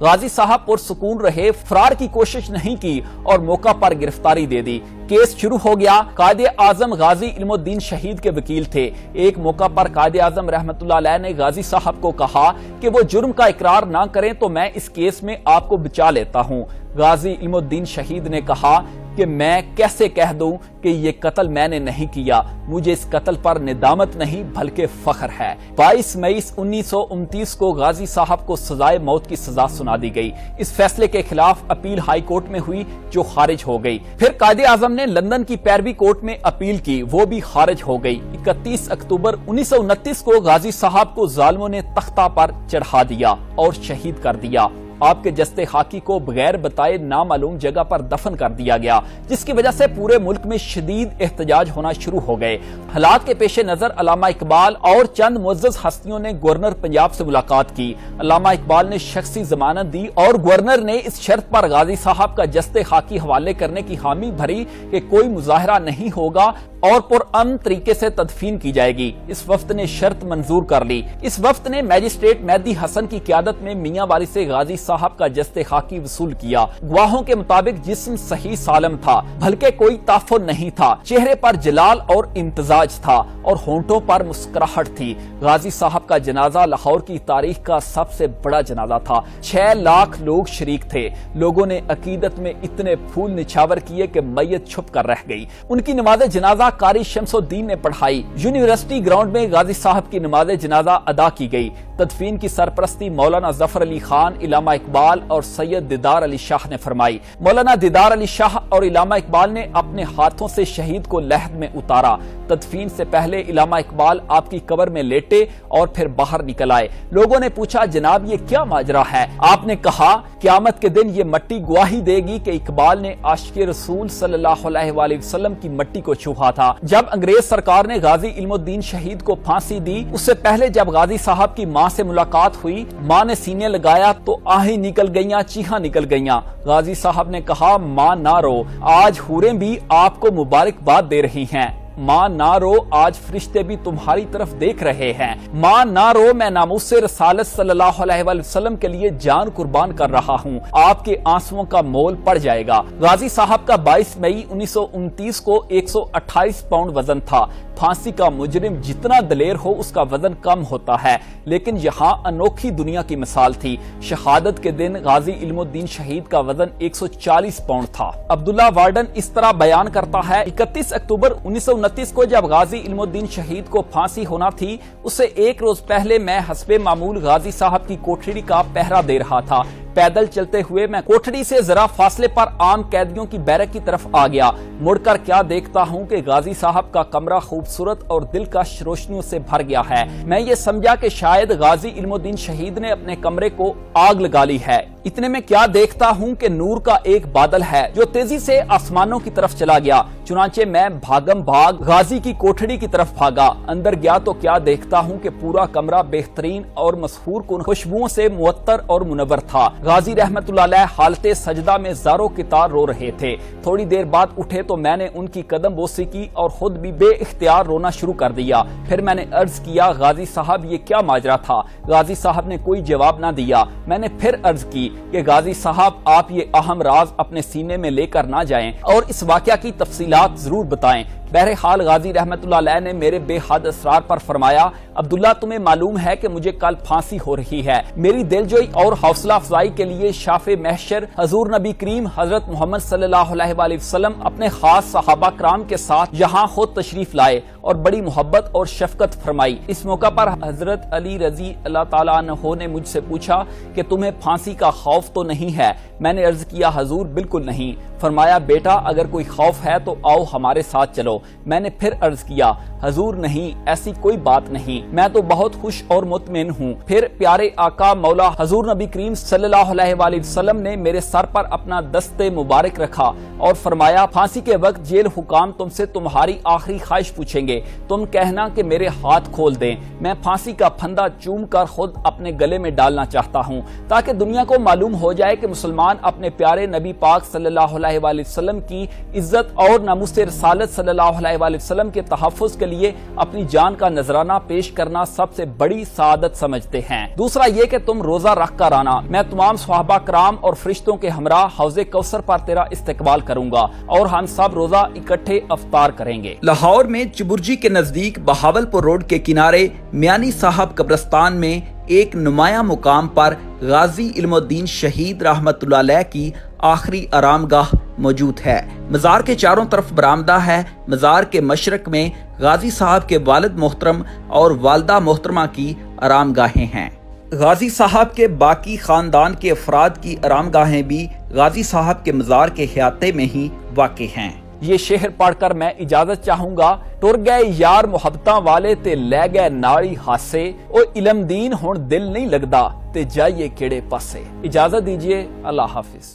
غازی صاحب پرسکون رہے، فرار کی کوشش نہیں کی اور موقع پر گرفتاری دے دی۔ کیس شروع ہو گیا۔ قائد اعظم غازی علم الدین شہید کے وکیل تھے۔ ایک موقع پر قائد اعظم رحمت اللہ علیہ نے غازی صاحب کو کہا کہ وہ جرم کا اقرار نہ کریں تو میں اس کیس میں آپ کو بچا لیتا ہوں۔ غازی علم الدین شہید نے کہا کہ میں کیسے کہہ دوں کہ یہ قتل میں نے نہیں کیا، مجھے اس قتل پر ندامت نہیں بلکہ فخر ہے۔ 22 مئی 1929 کو غازی صاحب کو سزائے موت کی سزا سنا دی گئی۔ اس فیصلے کے خلاف اپیل ہائی کورٹ میں ہوئی جو خارج ہو گئی۔ پھر قائد اعظم نے لندن کی پیروی کورٹ میں اپیل کی، وہ بھی خارج ہو گئی۔ 31 اکتوبر 1929 کو غازی صاحب کو ظالموں نے تختہ پر چڑھا دیا اور شہید کر دیا۔ آپ کے جسد خاکی کو بغیر بتائے نامعلوم جگہ پر دفن کر دیا گیا، جس کی وجہ سے پورے ملک میں شدید احتجاج ہونا شروع ہو گئے۔ حالات کے پیش نظر علامہ اقبال اور چند معزز ہستیوں نے گورنر پنجاب سے ملاقات کی۔ علامہ اقبال نے شخصی ضمانت دی اور گورنر نے اس شرط پر غازی صاحب کا جسد خاکی حوالے کرنے کی حامی بھری کہ کوئی مظاہرہ نہیں ہوگا اور پرامن طریقے سے تدفین کی جائے گی۔ اس وفد نے شرط منظور کر لی۔ اس وفد نے میجسٹریٹ مہدی حسن کی قیادت میں میاں والی سے غازی صاحب کا جسد خاکی وصول کیا۔ گواہوں کے مطابق جسم صحیح سالم تھا، بلکہ کوئی تعفن نہیں تھا، چہرے پر جلال اور امتزاج تھا اور ہونٹوں پر مسکراہٹ تھی۔ غازی صاحب کا جنازہ لاہور کی تاریخ کا سب سے بڑا جنازہ تھا۔ 6 لاکھ لوگ شریک تھے۔ لوگوں نے عقیدت میں اتنے پھول نچھاور کیے کہ میت چھپ کر رہ گئی۔ ان کی نماز جنازہ قاری شمس الدین نے پڑھائی۔ یونیورسٹی گراؤنڈ میں غازی صاحب کی نماز جنازہ ادا کی گئی۔ تدفین کی سرپرستی مولانا ظفر علی خان، علامہ اقبال اور سید دیدار علی شاہ نے فرمائی۔ مولانا دیدار علی شاہ اور علامہ اقبال نے اپنے ہاتھوں سے شہید کو لحد میں اتارا۔ تدفین سے پہلے علامہ اقبال آپ کی قبر میں لیٹے اور پھر باہر نکل آئے۔ لوگوں نے پوچھا جناب یہ کیا ماجرا ہے؟ آپ نے کہا قیامت کے دن یہ مٹی گواہی دے گی کہ اقبال نے عاشق رسول صلی اللہ علیہ وآلہ وسلم کی مٹی کو چھوا تھا۔ جب انگریز سرکار نے غازی علم الدین شہید کو پھانسی دی، اس سے پہلے جب غازی صاحب کی ماں سے ملاقات ہوئی، ماں نے سینے لگایا تو آہیں نکل گئیاں، چیخاں نکل گئیاں۔ غازی صاحب نے کہا ماں نہ رو، آج حوریں بھی آپ کو مبارکباد دے رہی ہیں۔ ماں نہ رو، آج فرشتے بھی تمہاری طرف دیکھ رہے ہیں۔ ماں نہ رو، میں ناموس رسالت صلی اللہ علیہ وآلہ وسلم کے لیے جان قربان کر رہا ہوں، آپ کے آنسوؤں کا مول پڑ جائے گا۔ غازی صاحب کا 22 مئی 1929 کو 128 پاؤنڈ وزن تھا۔ پھانسی کا مجرم جتنا دلیر ہو اس کا وزن کم ہوتا ہے، لیکن یہاں انوکھی دنیا کی مثال تھی۔ شہادت کے دن غازی علم الدین شہید کا وزن 140 پاؤنڈ تھا۔ عبداللہ وارڈن اس طرح بیان کرتا ہے، 31 اکتوبر 1929 کو جب غازی علم الدین شہید کو پھانسی ہونا تھی، اس سے ایک روز پہلے میں حسب معمول غازی صاحب کی کوٹھڑی کا پہرا دے رہا تھا۔ پیدل چلتے ہوئے میں کوٹھڑی سے ذرا فاصلے پر عام قیدیوں کی بیرک کی طرف آ گیا۔ مڑ کر کیا دیکھتا ہوں کہ غازی صاحب کا کمرہ خوبصورت اور دلکش روشنیوں سے بھر گیا ہے۔ میں یہ سمجھا کہ شاید غازی علم الدین شہید نے اپنے کمرے کو آگ لگا لی ہے۔ اتنے میں کیا دیکھتا ہوں کہ نور کا ایک بادل ہے جو تیزی سے آسمانوں کی طرف چلا گیا۔ چنانچہ میں بھاگم بھاگ غازی کی کوٹھڑی کی طرف بھاگا۔ اندر گیا تو کیا دیکھتا ہوں کہ پورا کمرہ بہترین اور مسحور کن خوشبوؤں سے معطر اور منور تھا۔ غازی رحمت اللہ علیہ حالت سجدہ میں زاروں کی طرح رو رہے تھے۔ تھوڑی دیر بعد اٹھے تو میں نے ان کی قدم بوسی کی اور خود بھی بے اختیار رونا شروع کر دیا۔ پھر میں نے عرض کیا غازی صاحب یہ کیا ماجرا تھا؟ غازی صاحب نے کوئی جواب نہ دیا۔ میں نے پھر عرض کی کہ غازی صاحب آپ یہ اہم راز اپنے سینے میں لے کر نہ جائیں اور اس واقعہ کی تفصیلات ضرور بتائیں۔ بہرحال غازی رحمت اللہ علیہ نے میرے بے حد اسرار پر فرمایا، عبداللہ تمہیں معلوم ہے کہ مجھے کل پھانسی ہو رہی ہے۔ میری دلجوئی اور حوصلہ افزائی کے لیے شافع محشر حضور نبی کریم حضرت محمد صلی اللہ علیہ وآلہ وسلم اپنے خاص صحابہ کرام کے ساتھ یہاں خود تشریف لائے اور بڑی محبت اور شفقت فرمائی۔ اس موقع پر حضرت علی رضی اللہ تعالیٰ عنہ نے مجھ سے پوچھا کہ تمہیں پھانسی کا خوف تو نہیں ہے؟ میں نے عرض کیا حضور بالکل نہیں۔ فرمایا بیٹا اگر کوئی خوف ہے تو آؤ ہمارے ساتھ چلو۔ میں نے پھر عرض کیا حضور نہیں، ایسی کوئی بات نہیں، میں تو بہت خوش اور مطمئن ہوں۔ پھر پیارے آقا مولا حضور نبی کریم صلی اللہ علیہ وآلہ وسلم نے میرے سر پر اپنا دست مبارک رکھا اور فرمایا پھانسی کے وقت جیل حکام تم سے تمہاری آخری خواہش پوچھیں گے۔ گے، تم کہنا کہ میرے ہاتھ کھول دیں، میں پھانسی کا پھندا چوم کر خود اپنے گلے میں ڈالنا چاہتا ہوں تاکہ دنیا کو معلوم ہو جائے کہ مسلمان اپنے پیارے نبی پاک صلی اللہ علیہ وآلہ وسلم کی عزت اور ناموس رسالت صلی اللہ علیہ وآلہ وسلم کے تحفظ کے لیے اپنی جان کا نذرانہ پیش کرنا سب سے بڑی سعادت سمجھتے ہیں۔ دوسرا یہ کہ تم روزہ رکھ کر آنا، میں تمام صحابہ کرام اور فرشتوں کے ہمراہ حوض کوثر پر تیرا استقبال کروں گا اور ہم سب روزہ اکٹھے افطار کریں گے۔ لاہور میں چبرجی کے نزدیک بہاولپور روڈ کے کنارے میانی صاحب قبرستان میں ایک نمایاں مقام پر غازی علم الدین شہید رحمت اللہ علیہ کی آخری آرام گاہ موجود ہے۔ مزار کے چاروں طرف برآمدہ ہے۔ مزار کے مشرق میں غازی صاحب کے والد محترم اور والدہ محترمہ کی آرام گاہیں ہیں۔ غازی صاحب کے باقی خاندان کے افراد کی آرام گاہیں بھی غازی صاحب کے مزار کے احاطے میں ہی واقع ہیں۔ یہ شعر پڑھ کر میں اجازت چاہوں گا۔ ٹر گئے یار محبتاں والے تے لے گئے ناڑی ہاسے، او علم دین ہن دل نہیں لگدا تے جائیے کیڑے پاسے۔ اجازت دیجیے، اللہ حافظ۔